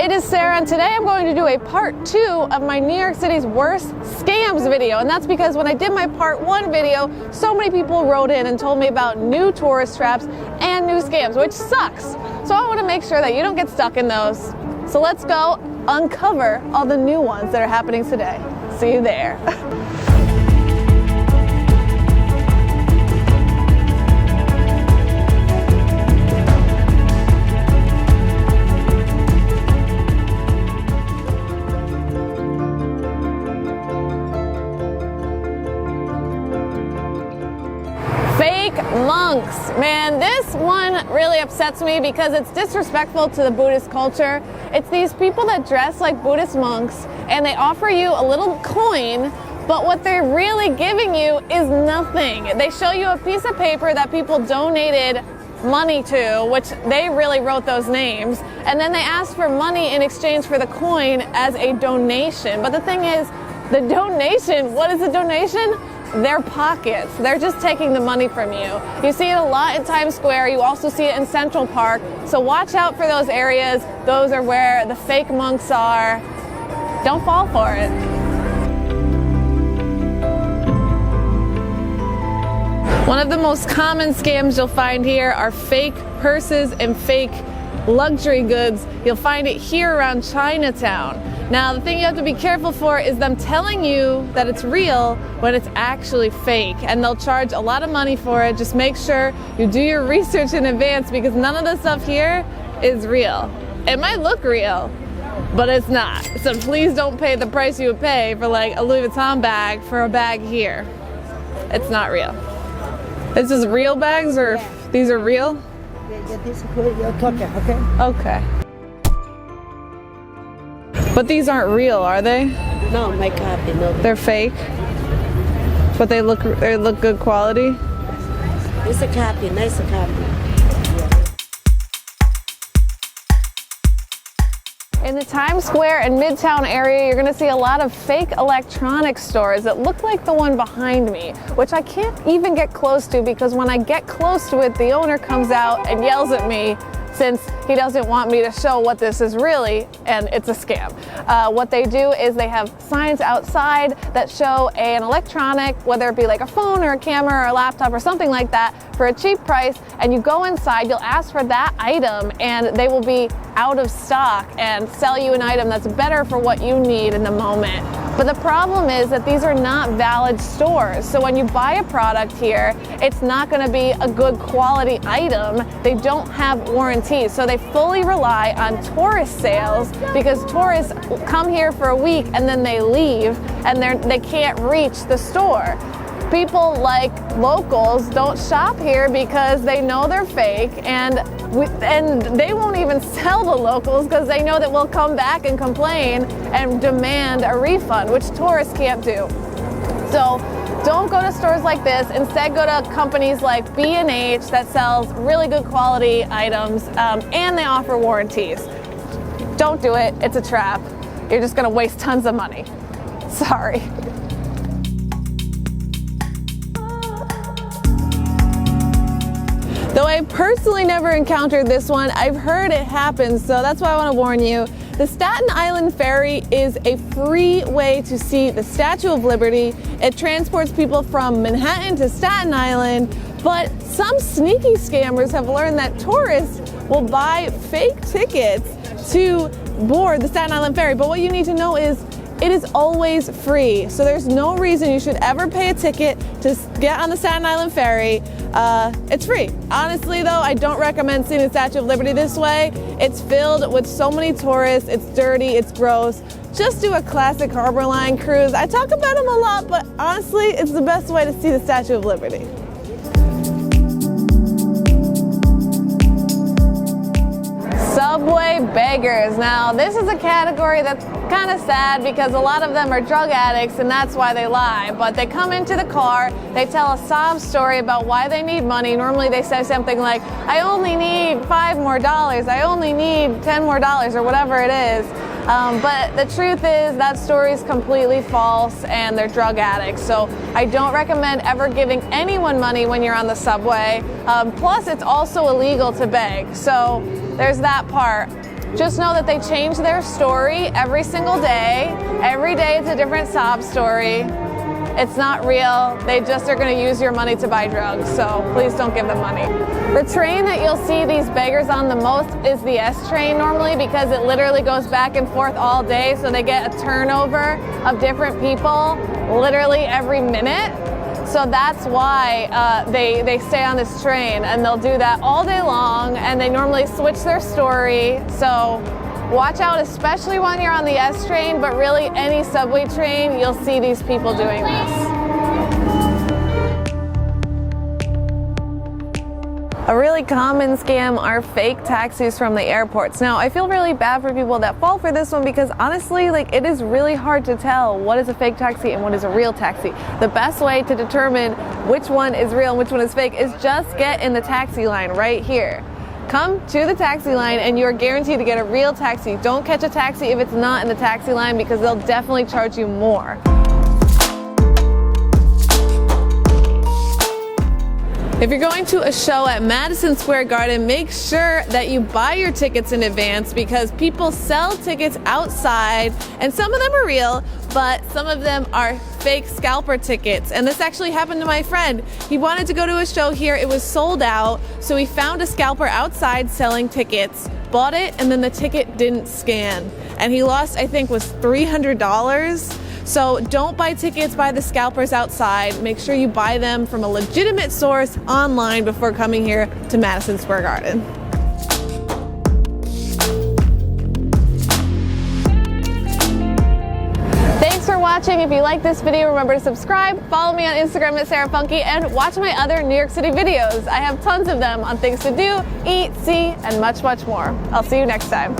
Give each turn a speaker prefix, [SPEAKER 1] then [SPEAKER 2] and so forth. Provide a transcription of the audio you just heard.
[SPEAKER 1] it is Sarah, and today I'm going to do a part 2 of my New York City's worst scams video. And that's because when I did my part 1 video, so many people wrote in and told me about new tourist traps and new scams, which sucks. So I want to make sure that you don't get stuck in those. So let's go uncover all the new ones that are happening today. See you there. Fake monks. Man, this one really upsets me because it's disrespectful to the Buddhist culture. It's these people that dress like Buddhist monks and they offer you a little coin, but what they're really giving you is nothing. They show you a piece of paper that people donated money to, which they really wrote those names, and then they ask for money in exchange for the coin as a donation. But the thing is, the donation, what is a donation? Their pockets. They're just taking the money from you. You see it a lot in Times Square. You also see it in Central Park. So watch out for those areas. Those are where the fake monks are. Don't fall for it. One of the most common scams you'll find here are fake purses and fake luxury goods. You'll find it here around Chinatown. Now, the thing you have to be careful for is them telling you that it's real when it's actually fake, and they'll charge a lot of money for it. Just make sure you do your research in advance because none of the stuff here is real. It might look real, but it's not. So please don't pay the price you would pay for like a Louis Vuitton bag for a bag here. It's not real. This is real bags, or these are real?
[SPEAKER 2] Yeah, this is what you're talking, okay?
[SPEAKER 1] Okay. But these aren't real, are they?
[SPEAKER 2] No, my copy, no.
[SPEAKER 1] They're fake, but they look good quality.
[SPEAKER 2] It's a copy, nice copy.
[SPEAKER 1] In the Times Square and Midtown area, you're going to see a lot of fake electronics stores that look like the one behind me, which I can't even get close to because when I get close to it, the owner comes out and yells at me since he doesn't want me to show what this is really, and it's a scam. What they do is they have signs outside that show an electronic, whether it be like a phone or a camera or a laptop or something like that, for a cheap price, and you go inside, you'll ask for that item, and they will be out of stock and sell you an item that's better for what you need in the moment. But the problem is that these are not valid stores. So when you buy a product here, it's not going to be a good quality item. They don't have warranties. So they fully rely on tourist sales because tourists come here for a week and then they leave and they can't reach the store. People like locals don't shop here because they know they're fake, and they won't even sell to locals because they know that we'll come back and complain and demand a refund, which tourists can't do. So don't go to stores like this. Instead, go to companies like B&H that sells really good quality items, and they offer warranties. Don't do it. It's a trap. You're just going to waste tons of money. Sorry. Though I personally never encountered this one, I've heard it happens, so that's why I want to warn you. The Staten Island Ferry is a free way to see the Statue of Liberty. It transports people from Manhattan to Staten Island, but some sneaky scammers have learned that tourists will buy fake tickets to board the Staten Island Ferry. But what you need to know is it is always free, so there's no reason you should ever pay a ticket to get on the Staten Island Ferry. It's free. Honestly though, I don't recommend seeing the Statue of Liberty this way. It's filled with so many tourists, it's dirty, it's gross. Just do a classic Harbor Line cruise. I talk about them a lot, but honestly, it's the best way to see the Statue of Liberty. Subway beggars. Now, this is a category that's kind of sad because a lot of them are drug addicts and that's why they lie. But they come into the car, they tell a sob story about why they need money. Normally they say something like, I only need $5 more, I only need $10 more, or whatever it is. But the truth is that story is completely false and they're drug addicts. So I don't recommend ever giving anyone money when you're on the subway. Plus it's also illegal to beg. So there's that part. just know that they change their story every single day. Every day it's a different sob story. It's not real. They just are going to use your money to buy drugs, so please don't give them money. The train that you'll see these beggars on the most is the S train normally, because it literally goes back and forth all day, so they get a turnover of different people literally every minute. So that's why they stay on this train, and they'll do that all day long, and they normally switch their story. So watch out, especially when you're on the S train, but really any subway train, you'll see these people doing this. A really common scam are fake taxis from the airports. Now, I feel really bad for people that fall for this one because honestly, like, it is really hard to tell what is a fake taxi and what is a real taxi. The best way to determine which one is real and which one is fake is just get in the taxi line right here. Come to the taxi line and you're guaranteed to get a real taxi. Don't catch a taxi if it's not in the taxi line because they'll definitely charge you more. If you're going to a show at Madison Square Garden, make sure that you buy your tickets in advance because people sell tickets outside, and some of them are real, but some of them are fake scalper tickets. And this actually happened to my friend. He wanted to go to a show here, it was sold out, so he found a scalper outside selling tickets, bought it, and then the ticket didn't scan. And he lost, I think, was $300. So don't buy tickets by the scalpers outside. Make sure you buy them from a legitimate source online before coming here to Madison Square Garden. Thanks for watching. If you like this video, remember to subscribe, follow me on Instagram at Sarah Funky, and watch my other New York City videos. I have tons of them on things to do, eat, see, and much, much more. I'll see you next time.